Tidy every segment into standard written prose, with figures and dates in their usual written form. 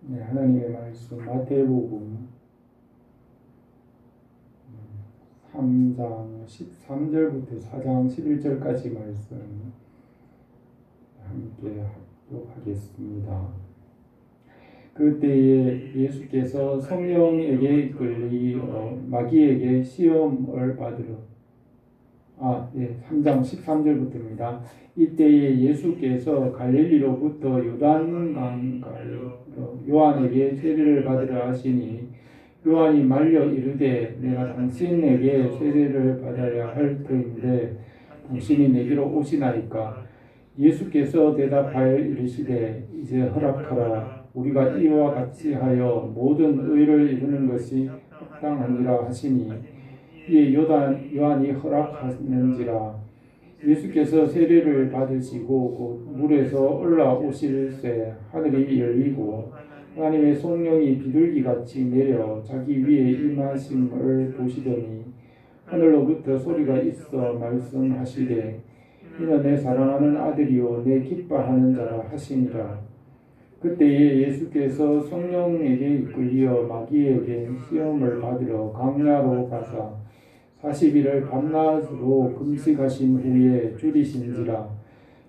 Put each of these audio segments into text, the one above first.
네, 하나님의 말씀 마태복음 3장 13절부터 4장 11절까지 말씀 함께 합독하겠습니다. 그때에 예수께서 성령에게 이끌려 마귀에게 시험을 받으러 3장 13절부터입니다. 이때에 예수께서 갈릴리로부터 요단강가에 요한에게 세례를 받으라 하시니 요한이 말려 이르되 내가 당신에게 세례를 받아야 할 터인데 당신이 내게로 오시나이까. 예수께서 대답하여 이르시되 이제 허락하라. 우리가 이와 같이 하여 모든 의를 이루는 것이 합당하니라 하시니 이에 요한이 허락하는지라. 예수께서 세례를 받으시고 곧 물에서 올라오실새 하늘이 열리고 하나님의 성령이 비둘기같이 내려 자기 위에 임하심을 보시더니 하늘로부터 소리가 있어 말씀하시되 이는 내 사랑하는 아들이요 내 기뻐하는 자라 하시니라. 그때에 예수께서 성령에게 이끌려 마귀에게 시험을 받으러 광야로 가사 40일을 밤낮으로 금식하신 후에 줄이신지라.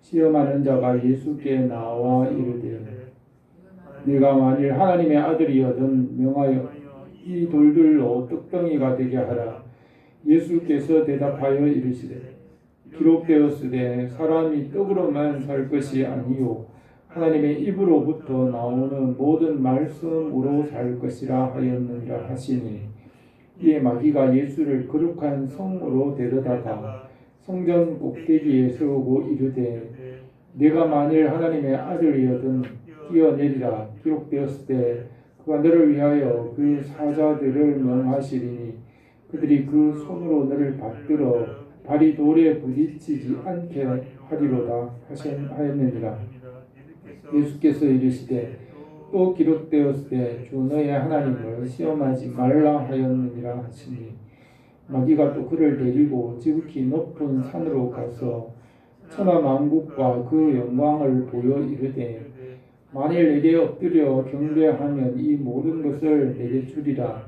시험하는 자가 예수께 나와 이르되 네가 만일 하나님의 아들이여든 명하여 이 돌들로 떡덩이가 되게 하라. 예수께서 대답하여 이르시되 기록되었으되 사람이 떡으로만 살 것이 아니요 하나님의 입으로부터 나오는 모든 말씀으로 살 것이라 하였느니라 하시니 이에 마귀가 예수를 거룩한 성으로 데려다가 성전 꼭대기에 세우고 이르되 네가 만일 하나님의 아들이여든 뛰어내리라. 기록되었으되 그가 너를 위하여 그 사자들을 명하시리니 그들이 그 손으로 너를 받들어 발이 돌에 부딪히지 않게 하리로다 하였느니라. 예수께서 이르시되 또 기록되었으되 주 너의 하나님을 시험하지 말라 하였느니라 하시니 마귀가 또 그를 데리고 지극히 높은 산으로 가서 천하만국과 그 영광을 보여 이르되 만일 내게 엎드려 경배하면 이 모든 것을 내게 주리라.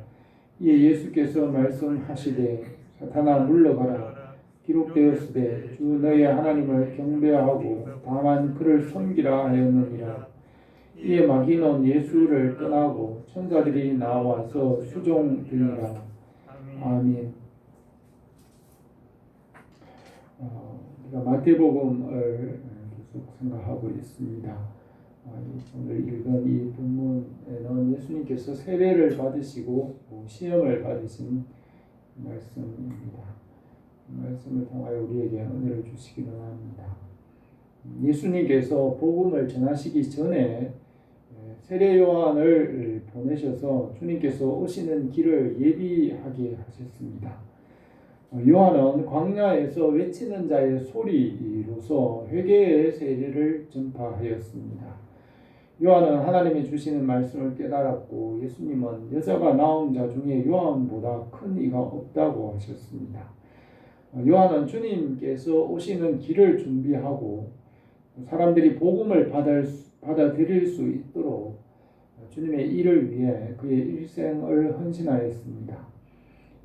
이에 예수께서 말씀하시되 사탄아 물러가라. 기록되었으되 주 너의 하나님을 경배하고 다만 그를 섬기라 하였느니라. 이에 마귀는 예수를 떠나고 천사들이 나와서 수종드니라. 아멘. 우리가 마태복음을 계속 생각하고 있습니다. 오늘 읽은 이 본문에는 예수님께서 세례를 받으시고 시험을 받으신 말씀입니다. 말씀을 통하여 우리에게 은혜를 주시기를 합니다. 예수님께서 복음을 전하시기 전에 세례 요한을 보내셔서 주님께서 오시는 길을 예비하게 하셨습니다. 요한은 광야에서 외치는 자의 소리로서 회개의 세례를 전파하였습니다. 요한은 하나님이 주시는 말씀을 깨달았고 예수님은 여자가 낳은 자 중에 요한보다 큰 이가 없다고 하셨습니다. 요한은 주님께서 오시는 길을 준비하고 사람들이 복음을 받아들일 수 있도록 주님의 일을 위해 그의 일생을 헌신하였습니다.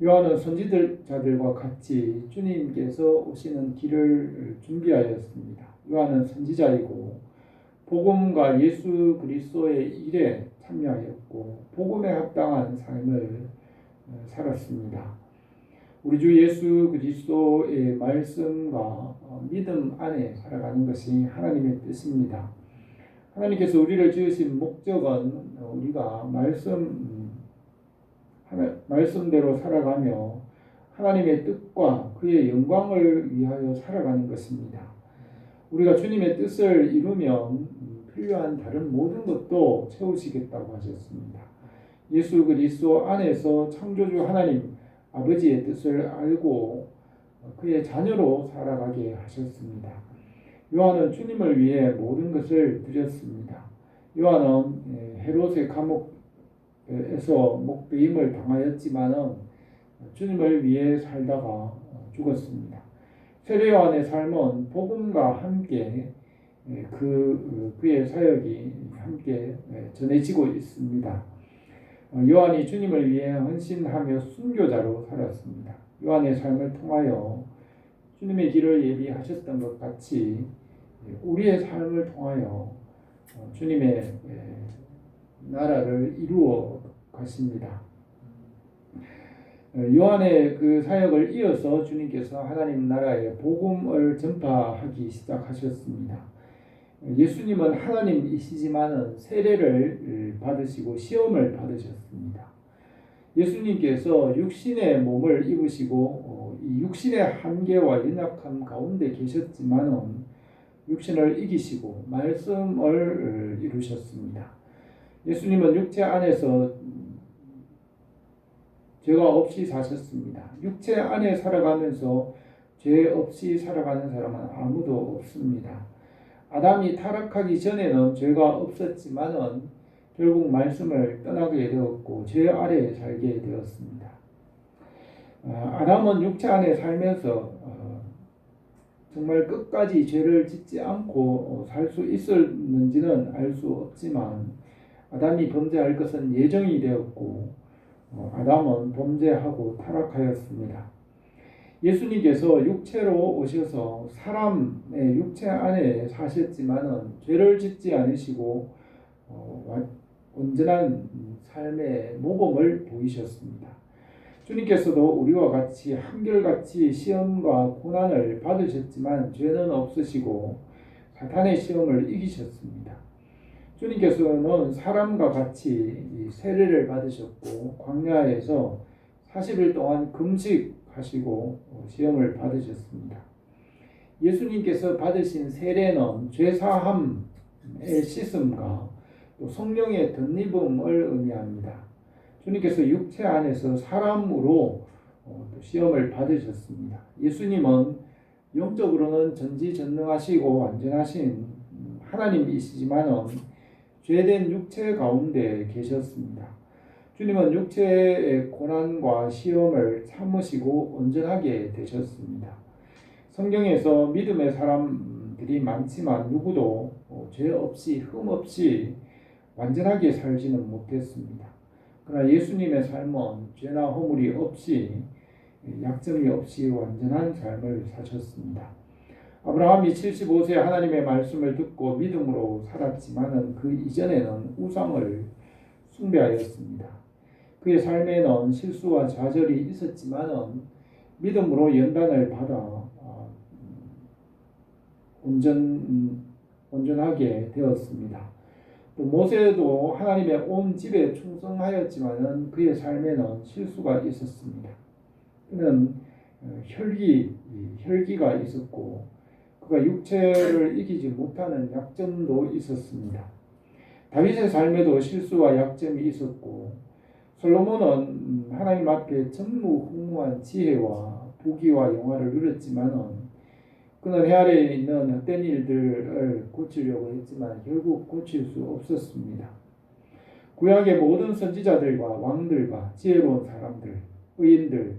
요한은 선지자들과 같이 주님께서 오시는 길을 준비하였습니다. 요한은 선지자이고 복음과 예수 그리스도의 일에 참여하였고 복음에 합당한 삶을 살았습니다. 우리 주 예수 그리스도의 말씀과 믿음 안에 살아가는 것이 하나님의 뜻입니다. 하나님께서 우리를 지으신 목적은 우리가 말씀대로 살아가며 하나님의 뜻과 그의 영광을 위하여 살아가는 것입니다. 우리가 주님의 뜻을 이루면 필요한 다른 모든 것도 채우시겠다고 하셨습니다. 예수 그리스도 안에서 창조주 하나님 아버지의 뜻을 알고 그의 자녀로 살아가게 하셨습니다. 요한은 주님을 위해 모든 것을 드렸습니다. 요한은 헤롯의 감옥에서 목배임을 당하였지만은 주님을 위해 살다가 죽었습니다. 세례 요한의 삶은 복음과 함께 그의 사역이 함께 전해지고 있습니다. 요한이 주님을 위해 헌신하며 순교자로 살았습니다. 요한의 삶을 통하여 주님의 길을 예비하셨던 것 같이 우리의 삶을 통하여 주님의 나라를 이루어 가십니다. 요한의 그 사역을 이어서 주님께서 하나님 나라의 복음을 전파하기 시작하셨습니다. 예수님은 하나님이시지만은 세례를 받으시고 시험을 받으셨습니다. 예수님께서 육신의 몸을 입으시고 이 육신의 한계와 연약함 가운데 계셨지만은 육신을 이기시고 말씀을 이루셨습니다. 예수님은 육체 안에서 죄가 없이 사셨습니다. 육체 안에 살아가면서 죄 없이 살아가는 사람은 아무도 없습니다. 아담이 타락하기 전에는 죄가 없었지만은 결국 말씀을 떠나게 되었고 죄 아래에 살게 되었습니다. 아담은 육체 안에 살면서 정말 끝까지 죄를 짓지 않고 살 수 있었는지는 알 수 없지만 아담이 범죄할 것은 예정이 되었고 아담은 범죄하고 타락하였습니다. 예수님께서 육체로 오셔서 사람의 육체 안에 사셨지만은 죄를 짓지 않으시고 온전한 삶의 모범을 보이셨습니다. 주님께서도 우리와 같이 한결같이 시험과 고난을 받으셨지만 죄는 없으시고 사탄의 시험을 이기셨습니다. 주님께서는 사람과 같이 세례를 받으셨고 광야에서 40일 동안 금식하시고 시험을 받으셨습니다. 예수님께서 받으신 세례는 죄사함의 씻음과 또 성령의 덧입음을 의미합니다. 주님께서 육체 안에서 사람으로 시험을 받으셨습니다. 예수님은 영적으로는 전지전능하시고 완전하신 하나님이시지만은 죄된 육체 가운데 계셨습니다. 주님은 육체의 고난과 시험을 참으시고 온전하게 되셨습니다. 성경에서 믿음의 사람들이 많지만 누구도 죄 없이 흠 없이 완전하게 살지는 못했습니다. 그러나 예수님의 삶은 죄나 허물이 없이 약점이 없이 완전한 삶을 사셨습니다. 아브라함이 75세 하나님의 말씀을 듣고 믿음으로 살았지만은 그 이전에는 우상을 숭배하였습니다. 그의 삶에는 실수와 좌절이 있었지만은 믿음으로 연단을 받아 온전하게 되었습니다. 또 모세도 하나님의 온 집에 충성하였지만은 그의 삶에는 실수가 있었습니다. 그는 혈기가 있었고 그가 육체를 이기지 못하는 약점도 있었습니다. 다윗의 삶에도 실수와 약점이 있었고 솔로몬은 하나님 앞에 전무후무한 지혜와 부귀와 영화를 누렸지만은 그는 해 아래에 있는 헛된 일들을 고치려고 했지만 결국 고칠 수 없었습니다. 구약의 모든 선지자들과 왕들과 지혜로운 사람들, 의인들,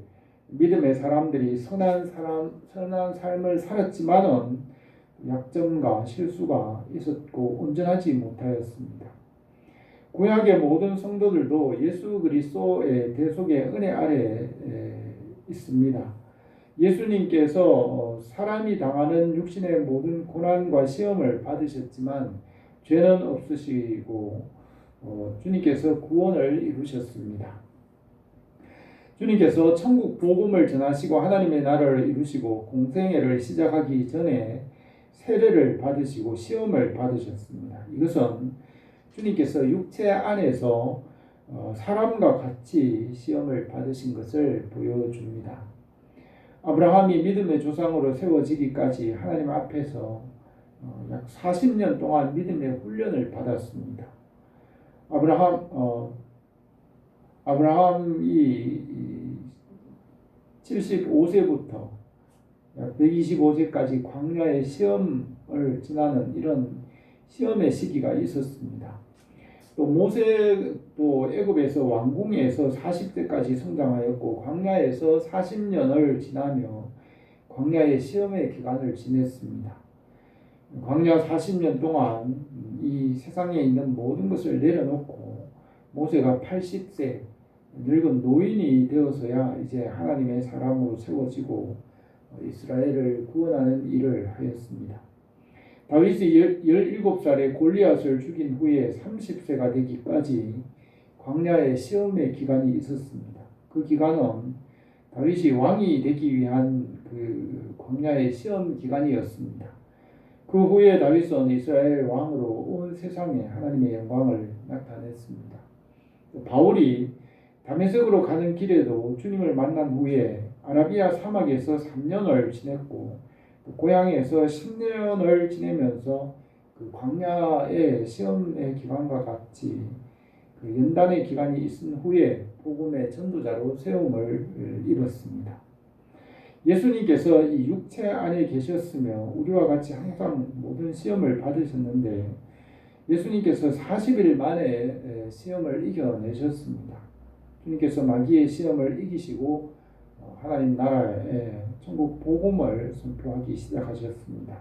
믿음의 사람들이 선한 삶을 살았지만은 약점과 실수가 있었고 온전하지 못하였습니다. 구약의 모든 성도들도 예수 그리스도의 대속의 은혜 아래에 있습니다. 예수님께서 사람이 당하는 육신의 모든 고난과 시험을 받으셨지만 죄는 없으시고 주님께서 구원을 이루셨습니다. 주님께서 천국 복음을 전하시고 하나님의 나라를 이루시고 공생애를 시작하기 전에 세례를 받으시고 시험을 받으셨습니다. 이것은 주님께서 육체 안에서 사람과 같이 시험을 받으신 것을 보여줍니다. 아브라함이 믿음의 조상으로 세워지기까지 하나님 앞에서 약 40년 동안 믿음의 훈련을 받았습니다. 아브라함이 75세부터 약 125세까지 광야의 시험을 지나는 이런 시험의 시기가 있었습니다. 또 모세도 애굽에서 왕궁에서 40세까지 성장하였고 광야에서 40년을 지나며 광야의 시험의 기간을 지냈습니다. 광야 40년 동안 이 이 세상에 있는 모든 것을 내려놓고 모세가 80세 늙은 노인이 되어서야 이제 하나님의 사람으로 세워지고 이스라엘을 구원하는 일을 하였습니다. 다윗이 17살에 골리앗을 죽인 후에 30세가 되기까지 광야의 시험의 기간이 있었습니다. 그 기간은 다윗이 왕이 되기 위한 그 광야의 시험 기간이었습니다. 그 후에 다윗은 이스라엘 왕으로 온 세상에 하나님의 영광을 나타냈습니다. 바울이 다메섹으로 가는 길에도 주님을 만난 후에 아라비아 사막에서 3년을 지냈고 고향에서 10년을 지내면서 그 광야의 시험의 기간과 같이 그 연단의 기간이 있은 후에 복음의 전도자로 세움을 입었습니다. 예수님께서 이 육체 안에 계셨으며 우리와 같이 항상 모든 시험을 받으셨는데 예수님께서 40일 만에 시험을 이겨내셨습니다. 주님께서 마귀의 시험을 이기시고 하나님 나라의 천국 복음을 선포하기 시작하셨습니다.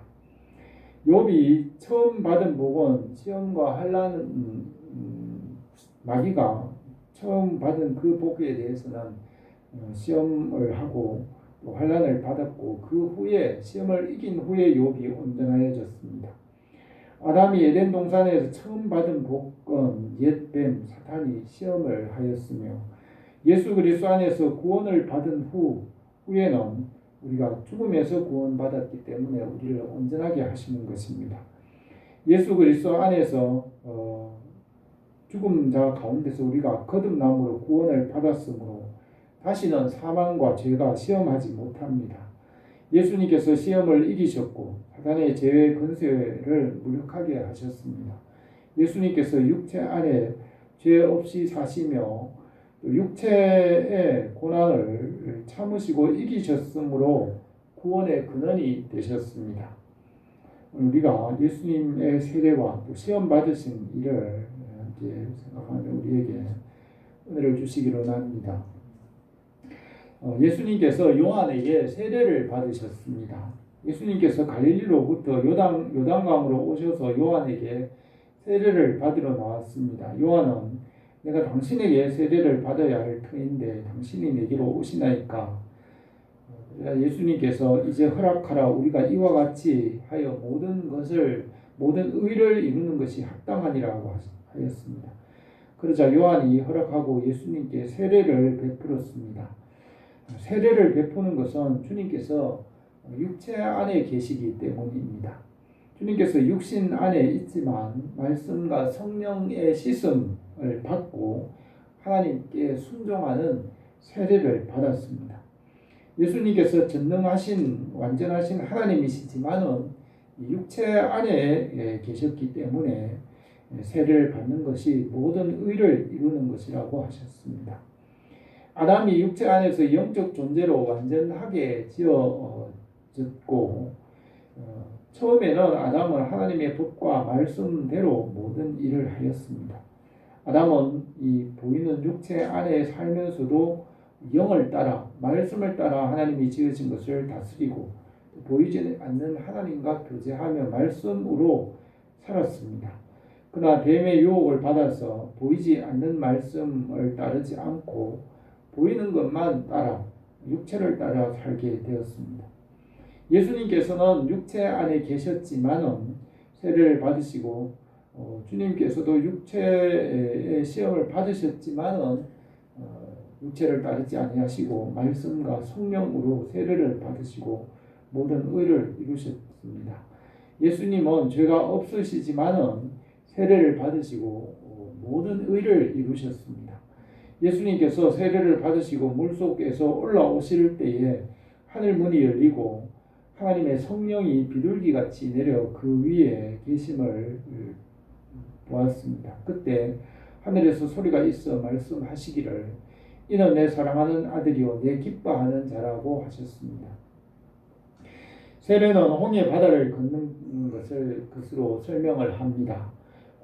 욥이 처음 받은 복은 시험과 환난, 마귀가 처음 받은 그 복에 대해서는 시험을 하고 또 환난을 받았고 그 후에 시험을 이긴 후에 욥이 온전하여졌습니다. 아담이 에덴 동산에서 처음 받은 복은 옛 뱀 사탄이 시험을 하였으며 예수 그리스도 안에서 구원을 받은 후에는 우리가 죽음에서 구원받았기 때문에 우리를 온전하게 하시는 것입니다. 예수 그리스도 안에서 죽은 자 가운데서 우리가 거듭남으로 구원을 받았으므로 다시는 사망과 죄가 시험하지 못합니다. 예수님께서 시험을 이기셨고 사단의 죄의 권세를 무력하게 하셨습니다. 예수님께서 육체 안에 죄 없이 사시며 육체의 고난을 참으시고 이기셨으므로 구원의 근원이 되셨습니다. 우리가 예수님의 세례와 또 시험 받으신 일을 이제 생각하며 우리에게 은혜를 주시기로 합니다. 예수님께서 요한에게 세례를 받으셨습니다. 예수님께서 갈릴리로부터 요단강으로 오셔서 요한에게 세례를 받으러 나왔습니다. 요한은 내가 당신에게 세례를 받아야 할 터인데 당신이 내게로 오시나이까. 예수님께서 이제 허락하라. 우리가 이와 같이 하여 모든 의를 이루는 것이 합당하니라고 하였습니다. 그러자 요한이 허락하고 예수님께 세례를 베풀었습니다. 세례를 베푸는 것은 주님께서 육체 안에 계시기 때문입니다. 주님께서 육신 안에 있지만 말씀과 성령의 씻음을 받고 하나님께 순종하는 세례를 받았습니다. 예수님께서 전능하신 완전하신 하나님이시지만은 육체 안에 계셨기 때문에 세례를 받는 것이 모든 의를 이루는 것이라고 하셨습니다. 아담이 육체 안에서 영적 존재로 완전하게 지어졌고 처음에는 아담은 하나님의 법과 말씀대로 모든 일을 하였습니다. 아담은 이 보이는 육체 안에 살면서도 영을 따라 말씀을 따라 하나님이 지으신 것을 다스리고 보이지 않는 하나님과 교제하며 말씀으로 살았습니다. 그러나 뱀의 유혹을 받아서 보이지 않는 말씀을 따르지 않고 보이는 것만 따라 육체를 따라 살게 되었습니다. 예수님께서는 육체 안에 계셨지만은 세례를 받으시고 주님께서도 육체의 시험을 받으셨지만은 육체를 따르지 아니하시고 말씀과 성령으로 세례를 받으시고 모든 의를 이루셨습니다. 예수님은 죄가 없으시지만은 세례를 받으시고 모든 의를 이루셨습니다. 예수님께서 세례를 받으시고 물속에서 올라오실 때에 하늘 문이 열리고 하나님의 성령이 비둘기같이 내려 그 위에 계심을 보았습니다. 그때 하늘에서 소리가 있어 말씀하시기를 이는 내 사랑하는 아들이요 내 기뻐하는 자라고 하셨습니다. 세례는 홍해 바다를 걷는 것으로 설명을 합니다.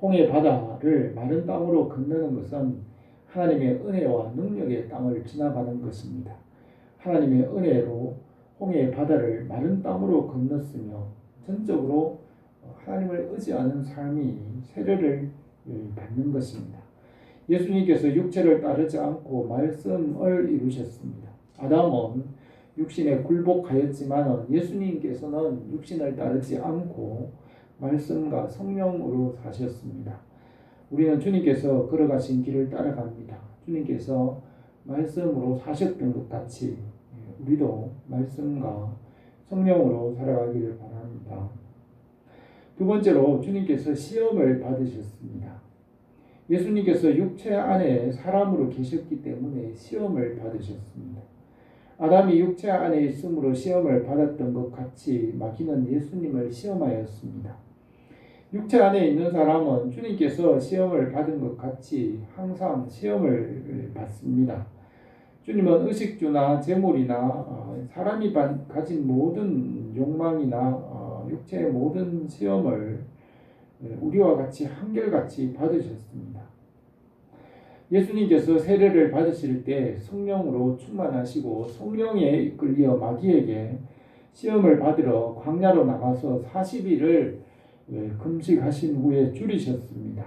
홍해 바다를 마른 땅으로 건너는 것은 하나님의 은혜와 능력의 땅을 지나가는 것입니다. 하나님의 은혜로 홍해 바다를 마른 땅으로 건넜으며 전적으로 하나님을 의지하는 삶이 세례를 받는 것입니다. 예수님께서 육체를 따르지 않고 말씀을 이루셨습니다. 아담은 육신에 굴복하였지만 예수님께서는 육신을 따르지 않고 말씀과 성령으로 사셨습니다. 우리는 주님께서 걸어가신 길을 따라갑니다. 주님께서 말씀으로 사셨던 것 같이 우리도 말씀과 성령으로 살아가기를 바랍니다. 두 번째로 주님께서 시험을 받으셨습니다. 예수님께서 육체 안에 사람으로 계셨기 때문에 시험을 받으셨습니다. 아담이 육체 안에 있으므로 시험을 받았던 것 같이 마귀는 예수님을 시험하였습니다. 육체 안에 있는 사람은 주님께서 시험을 받은 것 같이 항상 시험을 받습니다. 주님은 의식주나 재물이나 사람이 가진 모든 욕망이나 육체의 모든 시험을 우리와 같이 한결같이 받으셨습니다. 예수님께서 세례를 받으실 때 성령으로 충만하시고 성령에 이끌려 마귀에게 시험을 받으러 광야로 나가서 40일을 금식하신 후에 줄이셨습니다.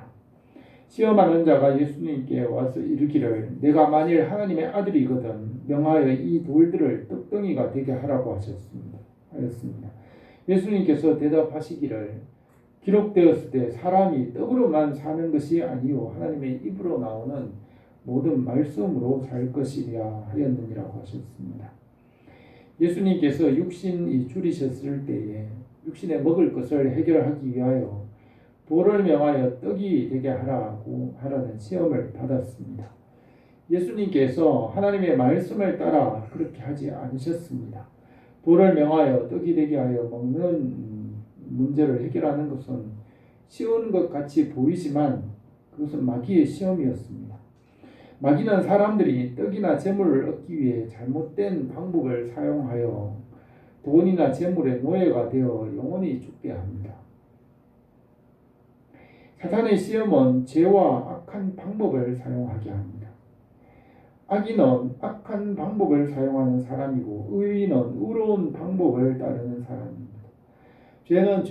시험하는 자가 예수님께 와서 이르기를 내가 만일 하나님의 아들이거든 명하여 이 돌들을 떡덩이가 되게 하라고 하였습니다. 예수님께서 대답하시기를 기록되었을 때 사람이 떡으로만 사는 것이 아니요 하나님의 입으로 나오는 모든 말씀으로 살 것이라 하였느니라고 하셨습니다. 예수님께서 육신이 줄이셨을 때에 육신에 먹을 것을 해결하기 위하여 돌을 명하여 떡이 되게 하라는 시험을 받았습니다. 예수님께서 하나님의 말씀을 따라 그렇게 하지 않으셨습니다. 돌을 명하여 떡이 되게 하여 먹는 문제를 해결하는 것은 쉬운 것 같이 보이지만 그것은 마귀의 시험이었습니다. 마귀는 사람들이 떡이나 재물을 얻기 위해 잘못된 방법을 사용하여 돈이나 재물의 노예가 되어 영원히 죽게 합니다. 사탄의 시험은 죄와 악한 방법을 사용하게 합니다. 악인은 악한 방법을 사용하는 사람이고 의인은 의로운 방법을 따르는 사람입니다. 죄는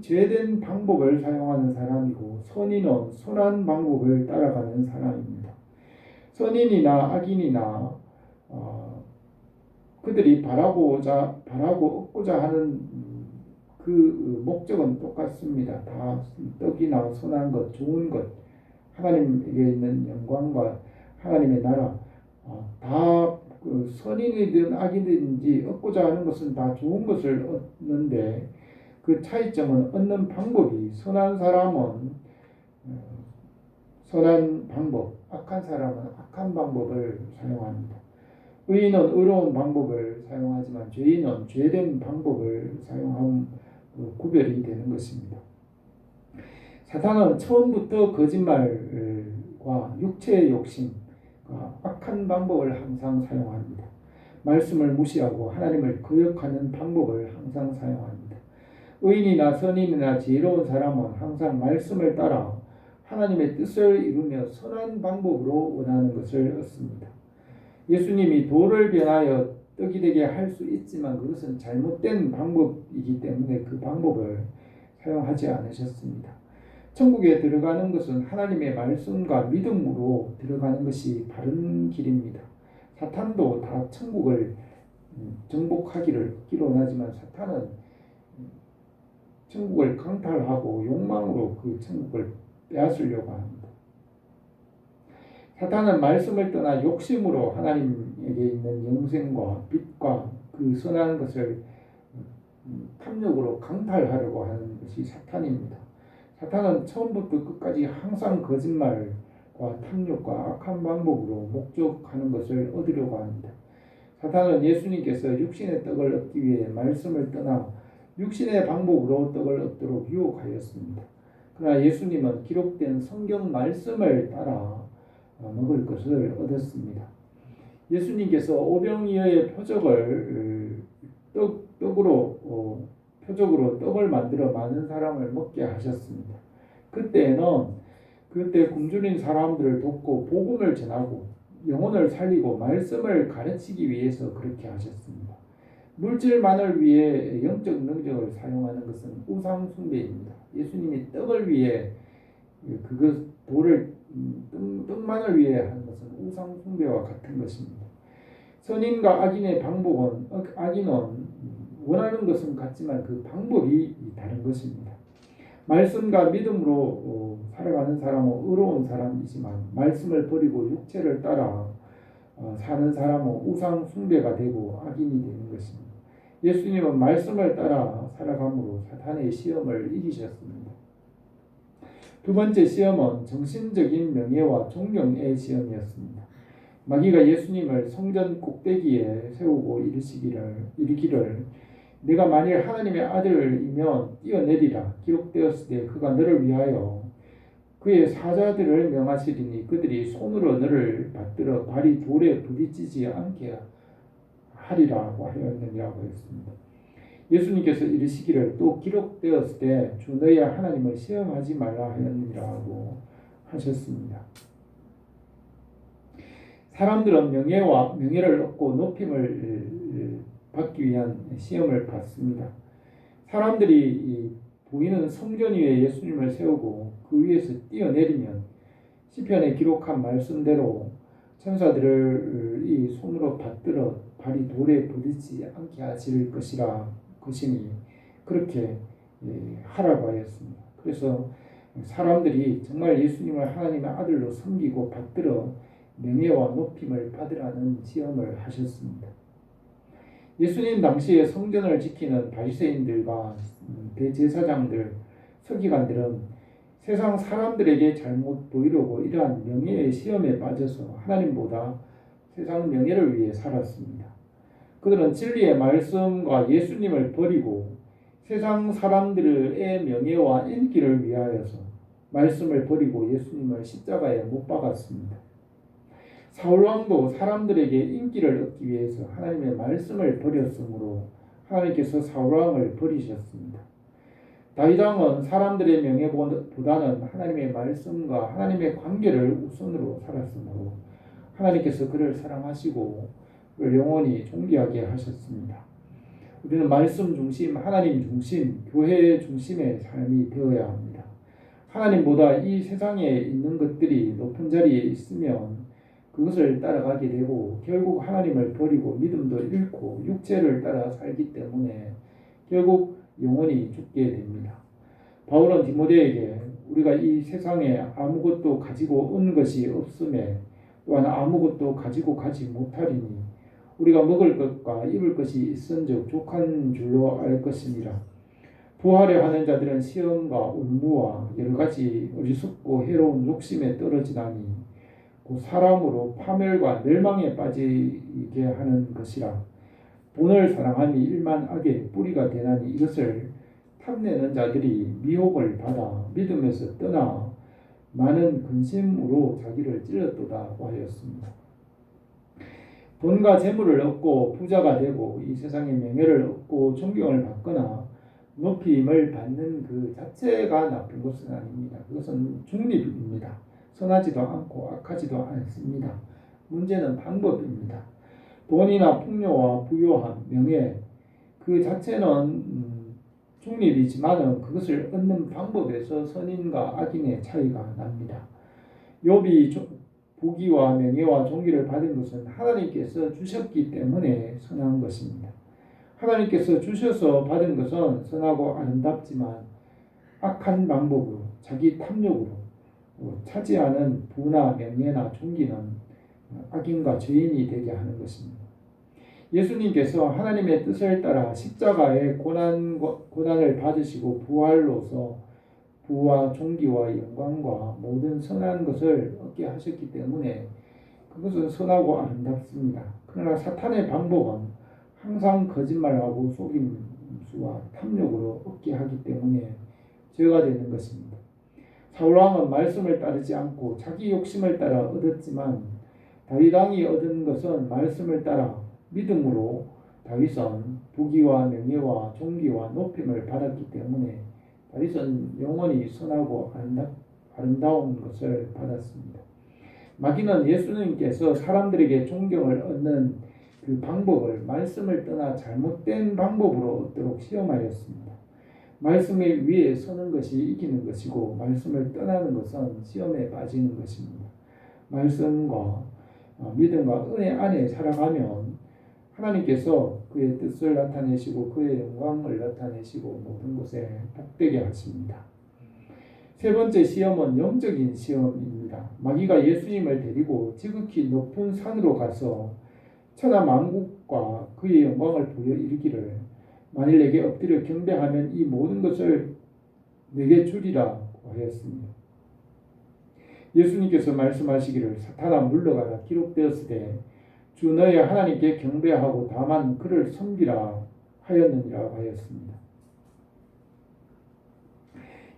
죄된 방법을 사용하는 사람이고 선인은 선한 방법을 따라가는 사람입니다. 선인이나 악인이나 그들이 바라고 얻고자 하는 그 목적은 똑같습니다. 다 떡이나 선한 것, 좋은 것, 하나님에게 있는 영광과 하나님의 나라, 다 선인이든 악인든지 얻고자 하는 것은 다 좋은 것을 얻는데 그 차이점은 얻는 방법이 선한 사람은 선한 방법, 악한 사람은 악한 방법을 사용합니다. 의인은 의로운 방법을 사용하지만 죄인은 죄된 방법을 사용함 구별이 되는 것입니다. 사탄은 처음부터 거짓말과 육체의 욕심과 악한 방법을 항상 사용합니다. 말씀을 무시하고 하나님을 거역하는 방법을 항상 사용합니다. 의인이나 선인이나 지혜로운 사람은 항상 말씀을 따라 하나님의 뜻을 이루며 선한 방법으로 원하는 것을 얻습니다. 예수님이 돌을 변하여 떡이 되게 할 수 있지만 그것은 잘못된 방법이기 때문에 그 방법을 사용하지 않으셨습니다. 천국에 들어가는 것은 하나님의 말씀과 믿음으로 들어가는 것이 바른 길입니다. 사탄도 다 천국을 정복하기를 원하지만 사탄은 천국을 강탈하고 욕망으로 그 천국을 빼앗으려고 합니다. 사탄은 말씀을 떠나 욕심으로 하나님에게 있는 영생과 빛과 그 선한 것을 탐욕으로 강탈하려고 하는 것이 사탄입니다. 사탄은 처음부터 끝까지 항상 거짓말과 탐욕과 악한 방법으로 목적하는 것을 얻으려고 합니다. 사탄은 예수님께서 육신의 떡을 얻기 위해 말씀을 떠나 육신의 방법으로 떡을 얻도록 유혹하였습니다. 그러나 예수님은 기록된 성경 말씀을 따라 먹을 것을 얻었습니다. 예수님께서 오병이어의 표적으로 떡을 만들어 많은 사람을 먹게 하셨습니다. 그때 굶주린 사람들을 돕고 복음을 전하고 영혼을 살리고 말씀을 가르치기 위해서 그렇게 하셨습니다. 물질만을 위해 영적 능력을 사용하는 것은 우상 숭배입니다. 예수님이 떡을 위해 그것 돌을 떡만을 위해 하는 것은 우상 숭배와 같은 것입니다. 선인과 악인의 방법은 악인은 원하는 것은 같지만 그 방법이 다른 것입니다. 말씀과 믿음으로 살아가는 사람은 의로운 사람이지만 말씀을 버리고 육체를 따라 사는 사람은 우상 숭배가 되고 악인이 되는 것입니다. 예수님은 말씀을 따라 살아감으로 사탄의 시험을 이기셨습니다. 두 번째 시험은 정신적인 명예와 존경의 시험이었습니다. 마귀가 예수님을 성전 꼭대기에 세우고 이르기를 내가 만일 하나님의 아들이면 뛰어내리라. 기록되었을 때 그가 너를 위하여 그의 사자들을 명하시리니 그들이 손으로 너를 받들어 발이 돌에 부딪히지 않게 하리라고 하였느니라고 했습니다. 예수님께서 이르시기를 또 기록되었을 때 주 너의 하나님을 시험하지 말라 하였느니라고 하셨습니다. 사람들은 명예를 얻고 높임을 받기 위한 시험을 받습니다. 사람들이 보이는 성전 위에 예수님을 세우고 그 위에서 뛰어내리면 시편에 기록한 말씀대로 천사들을 이 손으로 받들어 발이 돌에 부딪히지 않게 하실 것이니 그렇게 하라고 하였습니다. 그래서 사람들이 정말 예수님을 하나님의 아들로 섬기고 받들어 명예와 높임을 받으라는 시험을 하셨습니다. 예수님 당시에 성전을 지키는 바리새인들과 대제사장들, 서기관들은 세상 사람들에게 잘못 보이려고 이러한 명예의 시험에 빠져서 하나님보다 세상 명예를 위해 살았습니다. 그들은 진리의 말씀과 예수님을 버리고 세상 사람들의 명예와 인기를 위하여서 말씀을 버리고 예수님을 십자가에 못 박았습니다. 사울왕도 사람들에게 인기를 얻기 위해서 하나님의 말씀을 버렸으므로 하나님께서 사울왕을 버리셨습니다. 다윗왕은 사람들의 명예보다는 하나님의 말씀과 하나님의 관계를 우선으로 살았으므로 하나님께서 그를 사랑하시고 그를 영원히 존귀하게 하셨습니다. 우리는 말씀 중심, 하나님 중심, 교회 중심의 삶이 되어야 합니다. 하나님보다 이 세상에 있는 것들이 높은 자리에 있으면 그것을 따라가게 되고 결국 하나님을 버리고 믿음도 잃고 육체를 따라 살기 때문에 결국 영원히 죽게 됩니다. 바울은 디모데에게 우리가 이 세상에 아무것도 가지고 온 것이 없음에 또한 아무것도 가지고 가지 못하리니 우리가 먹을 것과 입을 것이 있은즉 족한 줄로 알 것이니라. 부하려 하는 자들은 시험과 온무와 여러 가지 어리석고 해로운 욕심에 떨어지나니 그 사람으로 파멸과 멸망에 빠지게 하는 것이라. 돈을 사랑함이 일만 악의 뿌리가 되나니 이것을 탐내는 자들이 미혹을 받아 믿음에서 떠나 많은 근심으로 자기를 찔렀도다고 하였습니다. 돈과 재물을 얻고 부자가 되고 이 세상의 명예를 얻고 존경을 받거나 높임을 받는 그 자체가 나쁜 것은 아닙니다. 그것은 중립입니다. 선하지도 않고 악하지도 않습니다. 문제는 방법입니다. 돈이나 풍요와 부요함, 명예 그 자체는 중립이지만 그것을 얻는 방법에서 선인과 악인의 차이가 납니다. 욥이 부귀와 명예와 존귀를 받은 것은 하나님께서 주셨기 때문에 선한 것입니다. 하나님께서 주셔서 받은 것은 선하고 아름답지만 악한 방법으로 자기 탐욕으로 차지하는 부나 명예나 존귀는 악인과 죄인이 되게 하는 것입니다. 예수님께서 하나님의 뜻을 따라 십자가의 고난을 받으시고 부활로서 부와 존귀와 영광과 모든 선한 것을 얻게 하셨기 때문에 그것은 선하고 아름답습니다. 그러나 사탄의 방법은 항상 거짓말하고 속임수와 탐욕으로 얻게 하기 때문에 죄가 되는 것입니다. 사울왕은 말씀을 따르지 않고 자기 욕심을 따라 얻었지만 다윗왕이 얻은 것은 말씀을 따라 믿음으로 다윗은 부귀와 명예와 존귀와 높임을 받았기 때문에 다윗은 영원히 선하고 아름다운 것을 받았습니다. 마귀는 예수님께서 사람들에게 존경을 얻는 그 방법을 말씀을 떠나 잘못된 방법으로 얻도록 시험하였습니다. 말씀 위에 서는 것이 이기는 것이고 말씀을 떠나는 것은 시험에 빠지는 것입니다. 말씀과 믿음과 은혜 안에 살아가면 하나님께서 그의 뜻을 나타내시고 그의 영광을 나타내시고 모든 것에 복되게 하십니다. 세 번째 시험은 영적인 시험입니다. 마귀가 예수님을 데리고 지극히 높은 산으로 가서 천하 만국과 그의 영광을 보여 이르기를 만일 내게 엎드려 경배하면 이 모든 것을 내게 주리라 하였습니다. 예수님께서 말씀하시기를 사탄아 물러가라 기록되었으되 주 너의 하나님께 경배하고 다만 그를 섬기라 하였느니라 하였습니다.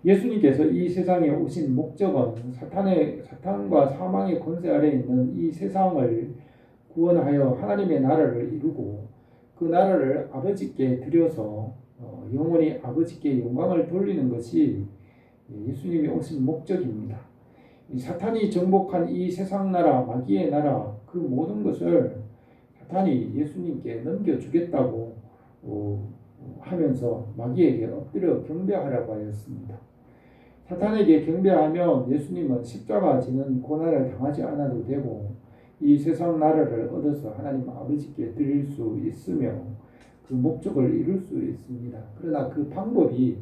예수님께서 이 세상에 오신 목적은 사탄과 사망의 권세 아래 있는 이 세상을 구원하여 하나님의 나라를 이루고 그 나라를 아버지께 드려서 영원히 아버지께 영광을 돌리는 것이 예수님이 오신 목적입니다. 사탄이 정복한 이 세상 나라, 마귀의 나라 그 모든 것을 사탄이 예수님께 넘겨주겠다고 하면서 마귀에게 엎드려 경배하라고 하였습니다. 사탄에게 경배하면 예수님은 십자가 지는 고난을 당하지 않아도 되고 이 세상 나라를 얻어서 하나님 아버지께 드릴 수 있으며 그 목적을 이룰 수 있습니다. 그러나 그 방법이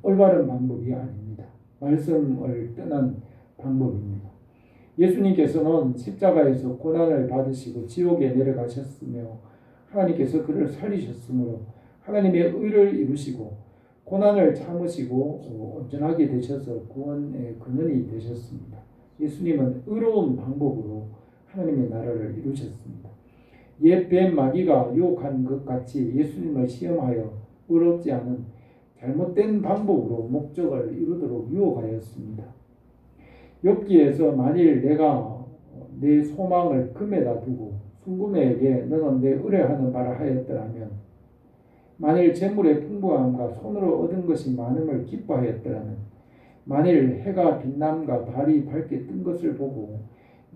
올바른 방법이 아닙니다. 말씀을 떠난 방법입니다. 예수님께서는 십자가에서 고난을 받으시고 지옥에 내려가셨으며 하나님께서 그를 살리셨으므로 하나님의 의를 이루시고 고난을 참으시고 온전하게 되셔서 구원의 근원이 되셨습니다. 예수님은 의로운 방법으로 하나님의 나라를 이루셨습니다. 옛 뱀 마귀가 유혹한 것 같이 예수님을 시험하여 의롭지 않은 잘못된 방법으로 목적을 이루도록 유혹하였습니다. 욥기에서 만일 내가 내 소망을 금에다 두고 순금에게 너는 내 의뢰하는 바라 하였더라면 만일 재물의 풍부함과 손으로 얻은 것이 많음을 기뻐하였더라면 만일 해가 빛남과 달이 밝게 뜬 것을 보고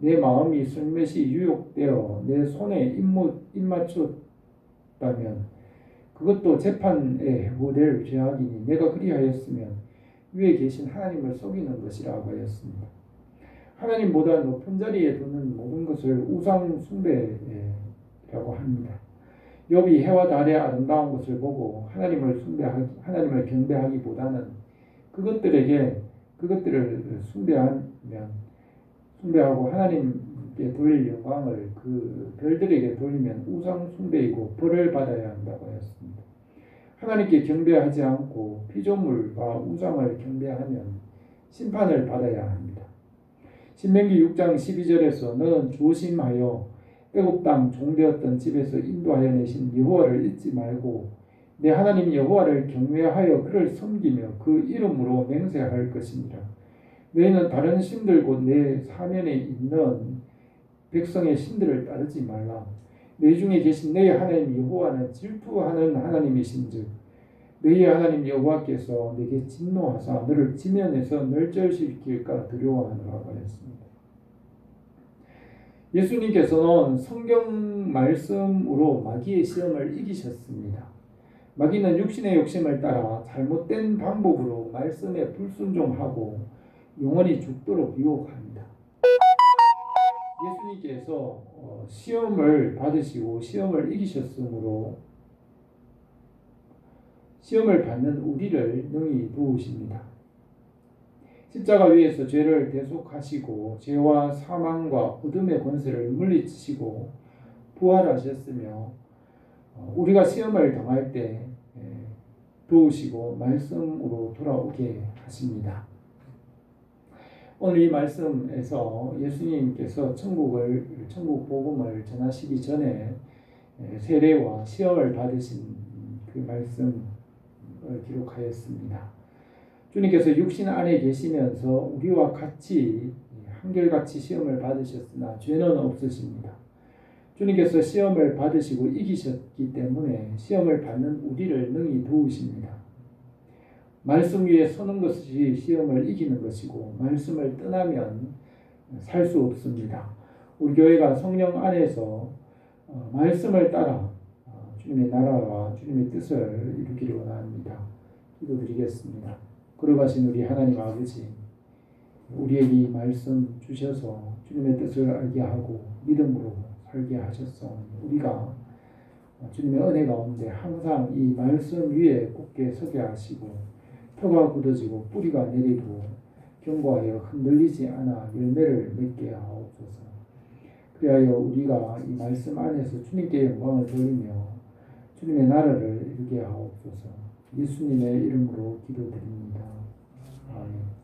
내 마음이 슬며시 유혹되어 내 손에 입맞췄다면 그것도 재판에 해고될 죄악이니 내가 그리하였으면 위에 계신 하나님을 속이는 것이라고 하였습니다. 하나님보다 높은 자리에 두는 모든 것을 우상 숭배라고 합니다. 욥이 해와 달의 아름다운 것을 보고 하나님을 경배하기보다는 그것들을 숭배하고 하나님께 돌릴 영광을 그 별들에게 돌리면 우상 숭배이고 벌을 받아야 한다고 하였습니다. 하나님께 경배하지 않고 피조물과 우상을 경배하면 심판을 받아야 합니다. 신명기 6장 12절에서 너는 조심하여 애굽 땅 종되었던 집에서 인도하여 내신 여호와를 잊지 말고 내 하나님 여호와를 경외하여 그를 섬기며 그 이름으로 맹세할 것이니라. 너희는 다른 신들 곧 내 사면에 있는 백성의 신들을 따르지 말라. 너희 중에 계신 너희 하나님 여호와는 질투하는 하나님이신즉 너희 하나님 여호와께서 내게 진노하사 너를 지면에서 멸절시킬까 두려워하노라고 하였습니다. 예수님께서는 성경 말씀으로 마귀의 시험을 이기셨습니다. 마귀는 육신의 욕심을 따라 잘못된 방법으로 말씀에 불순종하고 영원히 죽도록 유혹합니다. 예수님께서 시험을 받으시고 시험을 이기셨으므로 시험을 받는 우리를 능히 도우십니다. 십자가 위에서 죄를 대속하시고 죄와 사망과 어둠의 권세를 물리치시고 부활하셨으며 우리가 시험을 당할 때 도우시고 말씀으로 돌아오게 하십니다. 오늘 이 말씀에서 예수님께서 천국 복음을 전하시기 전에 세례와 시험을 받으신 그 말씀을 기록하였습니다. 주님께서 육신 안에 계시면서 우리와 같이 한결같이 시험을 받으셨으나 죄는 없으십니다. 주님께서 시험을 받으시고 이기셨기 때문에 시험을 받는 우리를 능히 도우십니다. 말씀 위에 서는 것이 시험을 이기는 것이고 말씀을 떠나면 살 수 없습니다. 우리 교회가 성령 안에서 말씀을 따라 주님의 나라와 주님의 뜻을 이루기를 원합니다. 기도드리겠습니다. 걸어가신 우리 하나님 아버지, 우리에게 이 말씀 주셔서 주님의 뜻을 알게 하고 믿음으로 살게 하셨소. 우리가 주님의 은혜 가운데 항상 이 말씀 위에 굳게 서게 하시고 표가 굳어지고 뿌리가 내리고 견고하여 흔들리지 않아 열매를 맺게 하옵소서. 그리하여 우리가 이 말씀 안에서 주님께 영광을 돌리며 주님의 나라를 이루게 하옵소서. 예수님의 이름으로 기도드립니다. 아멘.